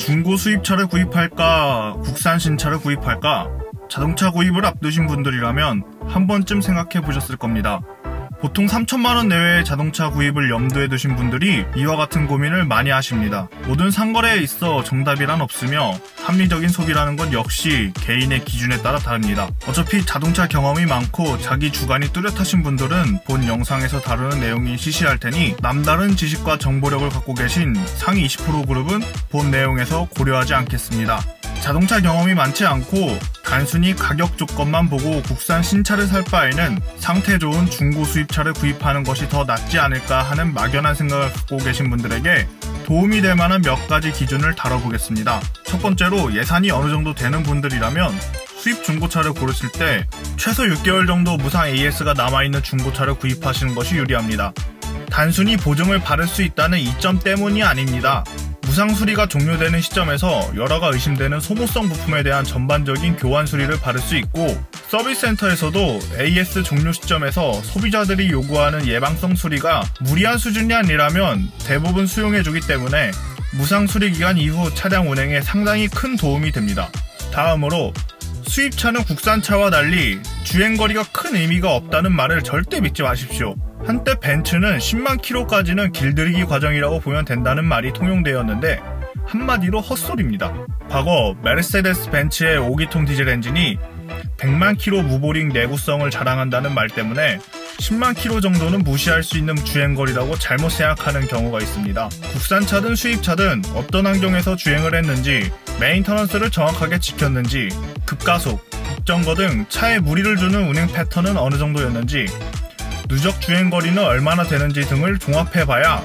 중고 수입차를 구입할까, 국산 신차를 구입할까? 자동차 구입을 앞두신 분들이라면 한 번쯤 생각해 보셨을 겁니다. 보통 3천만원 내외의 자동차 구입을 염두에 두신 분들이 이와 같은 고민을 많이 하십니다. 모든 상거래에 있어 정답이란 없으며 합리적인 소비라는 건 역시 개인의 기준에 따라 다릅니다. 어차피 자동차 경험이 많고 자기 주관이 뚜렷하신 분들은 본 영상에서 다루는 내용이 시시할 테니 남다른 지식과 정보력을 갖고 계신 상위 20% 그룹은 본 내용에서 고려하지 않겠습니다. 자동차 경험이 많지 않고 단순히 가격 조건만 보고 국산 신차를 살 바에는 상태 좋은 중고 수입차를 구입하는 것이 더 낫지 않을까 하는 막연한 생각을 갖고 계신 분들에게 도움이 될 만한 몇 가지 기준을 다뤄보겠습니다. 첫 번째로 예산이 어느 정도 되는 분들이라면 수입 중고차를 고르실 때 최소 6개월 정도 무상 AS가 남아있는 중고차를 구입하시는 것이 유리합니다. 단순히 보증을 받을 수 있다는 이점 때문이 아닙니다. 무상 수리가 종료되는 시점에서 여러가 의심되는 소모성 부품에 대한 전반적인 교환 수리를 받을 수 있고, 서비스 센터에서도 AS 종료 시점에서 소비자들이 요구하는 예방성 수리가 무리한 수준이 아니라면 대부분 수용해주기 때문에 무상 수리 기간 이후 차량 운행에 상당히 큰 도움이 됩니다. 다음으로 수입차는 국산차와 달리 주행거리가 큰 의미가 없다는 말을 절대 믿지 마십시오. 한때 벤츠는 10만 킬로까지는 길들이기 과정이라고 보면 된다는 말이 통용되었는데 한마디로 헛소리입니다. 과거 메르세데스 벤츠의 5기통 디젤 엔진이 100만 킬로 무보링 내구성을 자랑한다는 말 때문에 10만 킬로 정도는 무시할 수 있는 주행거리라고 잘못 생각하는 경우가 있습니다. 국산차든 수입차든 어떤 환경에서 주행을 했는지, 메인터넌스를 정확하게 지켰는지, 급가속, 급정거 등 차에 무리를 주는 운행 패턴은 어느 정도였는지, 누적 주행거리는 얼마나 되는지 등을 종합해봐야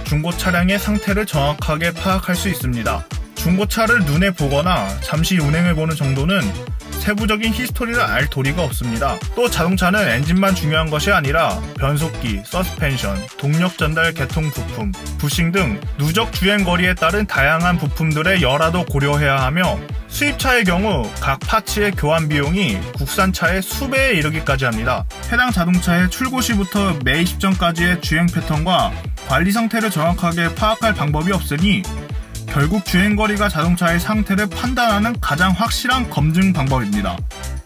중고 차량의 상태를 정확하게 파악할 수 있습니다. 중고차를 눈에 보거나 잠시 운행해보는 정도는 세부적인 히스토리를 알 도리가 없습니다. 또 자동차는 엔진만 중요한 것이 아니라 변속기, 서스펜션, 동력 전달 계통 부품, 부싱 등 누적 주행거리에 따른 다양한 부품들의 열화도 고려해야 하며, 수입차의 경우 각 파츠의 교환 비용이 국산차의 수배에 이르기까지 합니다. 해당 자동차의 출고 시부터 매입 전까지의 주행 패턴과 관리 상태를 정확하게 파악할 방법이 없으니 결국 주행거리가 자동차의 상태를 판단하는 가장 확실한 검증 방법입니다.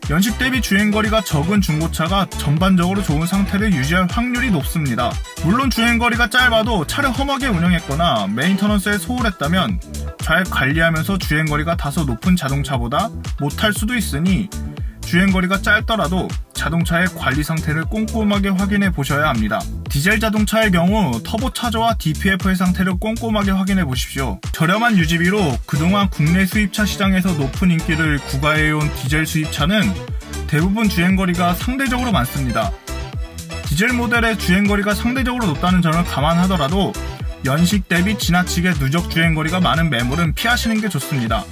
연식 대비 주행거리가 적은 중고차가 전반적으로 좋은 상태를 유지할 확률이 높습니다. 물론 주행거리가 짧아도 차를 험하게 운영했거나 메인터넌스에 소홀했다면 잘 관리하면서 주행거리가 다소 높은 자동차보다 못할 수도 있으니 주행거리가 짧더라도 자동차의 관리 상태를 꼼꼼하게 확인해 보셔야 합니다. 디젤 자동차의 경우 터보차저와 DPF의 상태를 꼼꼼하게 확인해 보십시오. 저렴한 유지비로 그동안 국내 수입차 시장에서 높은 인기를 구가해온 디젤 수입차는 대부분 주행거리가 상대적으로 많습니다. 디젤 모델의 주행거리가 상대적으로 높다는 점을 감안하더라도 연식 대비 지나치게 누적 주행거리가 많은 매물은 피하시는 게 좋습니다.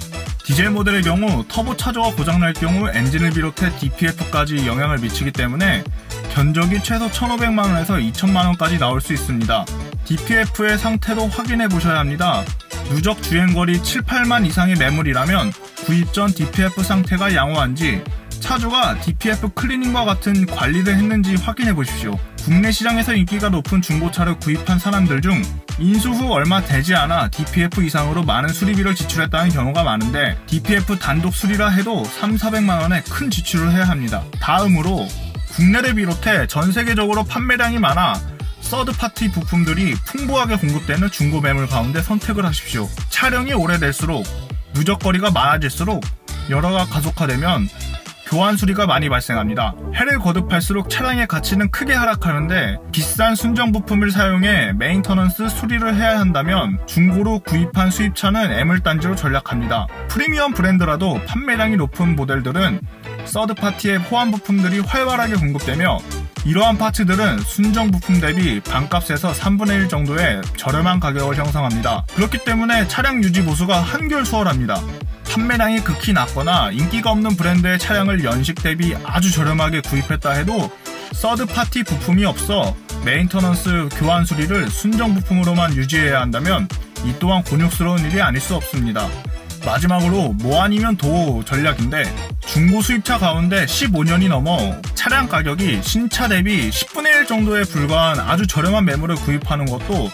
디젤 모델의 경우 터보차저가 고장날 경우 엔진을 비롯해 DPF까지 영향을 미치기 때문에 견적이 최소 1,500만원에서 2,000만원까지 나올 수 있습니다. DPF의 상태도 확인해 보셔야 합니다. 누적 주행거리 7, 8만 이상의 매물이라면 구입 전 DPF 상태가 양호한지, 차주가 DPF 클리닝과 같은 관리를 했는지 확인해 보십시오. 국내 시장에서 인기가 높은 중고차를 구입한 사람들 중 인수 후 얼마 되지 않아 DPF 이상으로 많은 수리비를 지출했다는 경우가 많은데, DPF 단독 수리라 해도 3, 400만원의 큰 지출을 해야 합니다. 다음으로 국내를 비롯해 전 세계적으로 판매량이 많아 서드파티 부품들이 풍부하게 공급되는 중고 매물 가운데 선택을 하십시오. 차량이 오래될수록 누적거리가 많아질수록 여러가 가속화되면 교환 수리가 많이 발생합니다. 해를 거듭할수록 차량의 가치는 크게 하락하는데, 비싼 순정 부품을 사용해 메인터넌스 수리를 해야 한다면 중고로 구입한 수입차는 애물단지로 전략합니다. 프리미엄 브랜드라도 판매량이 높은 모델들은 서드파티의 호환 부품들이 활발하게 공급되며, 이러한 파츠들은 순정 부품 대비 반값에서 3분의 1 정도의 저렴한 가격을 형성합니다. 그렇기 때문에 차량 유지 보수가 한결 수월합니다. 판매량이 극히 낮거나 인기가 없는 브랜드의 차량을 연식 대비 아주 저렴하게 구입했다 해도 서드파티 부품이 없어 메인터넌스 교환 수리를 순정 부품으로만 유지해야 한다면 이 또한 곤욕스러운 일이 아닐 수 없습니다. 마지막으로 뭐 아니면 도 전략인데, 중고 수입차 가운데 15년이 넘어 차량 가격이 신차 대비 10분의 1 정도에 불과한 아주 저렴한 매물을 구입하는 것도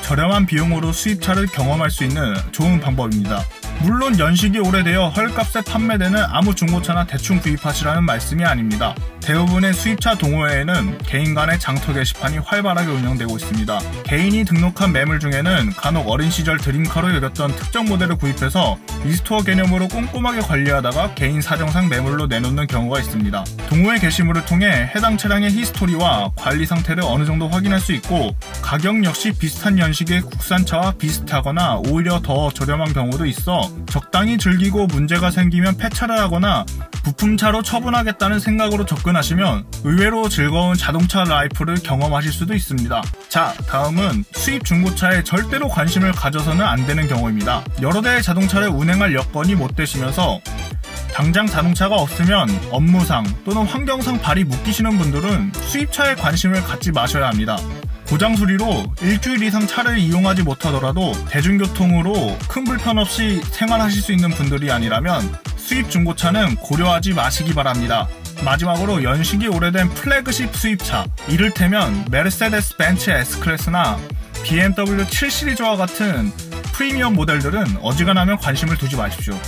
저렴한 비용으로 수입차를 경험할 수 있는 좋은 방법입니다. 물론 연식이 오래되어 헐값에 판매되는 아무 중고차나 대충 구입하시라는 말씀이 아닙니다. 대부분의 수입차 동호회에는 개인 간의 장터 게시판이 활발하게 운영되고 있습니다. 개인이 등록한 매물 중에는 간혹 어린 시절 드림카로 여겼던 특정 모델을 구입해서 리스토어 개념으로 꼼꼼하게 관리하다가 개인 사정상 매물로 내놓는 경우가 있습니다. 동호회 게시물을 통해 해당 차량의 히스토리와 관리 상태를 어느 정도 확인할 수 있고, 가격 역시 비슷한 연식의 국산차와 비슷하거나 오히려 더 저렴한 경우도 있어 적당히 즐기고 문제가 생기면 폐차를 하거나 부품차로 처분하겠다는 생각으로 접근하시면 의외로 즐거운 자동차 라이프를 경험하실 수도 있습니다. 자, 다음은 수입 중고차에 절대로 관심을 가져서는 안 되는 경우입니다. 여러 대의 자동차를 운행할 여건이 못 되시면서 당장 자동차가 없으면 업무상 또는 환경상 발이 묶이시는 분들은 수입차에 관심을 갖지 마셔야 합니다. 고장 수리로 일주일 이상 차를 이용하지 못하더라도 대중교통으로 큰 불편 없이 생활하실 수 있는 분들이 아니라면 수입 중고차는 고려하지 마시기 바랍니다. 마지막으로 연식이 오래된 플래그십 수입차, 이를테면 메르세데스 벤츠 S클래스나 BMW 7 시리즈와 같은 프리미엄 모델들은 어지간하면 관심을 두지 마십시오.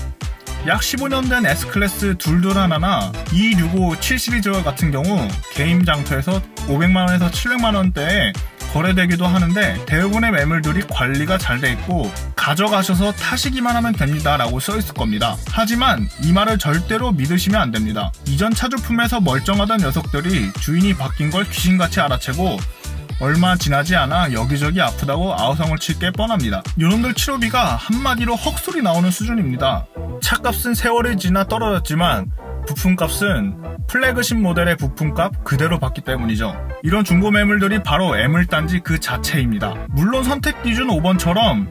약 15년 된 S클래스 둘둘하나나 265 7 시리즈와 같은 경우 개인 장터에서 500만원에서 700만원대에 거래되기도 하는데 대부분의 매물들이 관리가 잘 돼 있고 가져가셔서 타시기만 하면 됩니다 라고 써있을 겁니다. 하지만 이 말을 절대로 믿으시면 안 됩니다. 이전 차주품에서 멀쩡하던 녀석들이 주인이 바뀐 걸 귀신같이 알아채고 얼마 지나지 않아 여기저기 아프다고 아우성을 칠 게 뻔합니다. 요놈들 치료비가 한마디로 헉소리 나오는 수준입니다. 차값은 세월이 지나 떨어졌지만 부품값은 플래그십 모델의 부품값 그대로 받기 때문이죠. 이런 중고 매물들이 바로 애물단지 그 자체입니다. 물론 선택 기준 5번처럼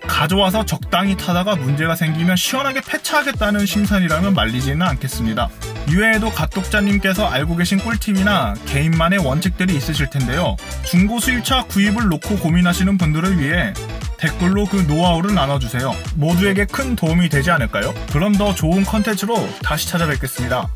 가져와서 적당히 타다가 문제가 생기면 시원하게 폐차하겠다는 심산이라면 말리지는 않겠습니다. 이외에도 갓독자님께서 알고 계신 꿀팁이나 개인만의 원칙들이 있으실 텐데요. 중고 수입차 구입을 놓고 고민하시는 분들을 위해 댓글로 그 노하우를 나눠주세요. 모두에게 큰 도움이 되지 않을까요? 그럼 더 좋은 컨텐츠로 다시 찾아뵙겠습니다.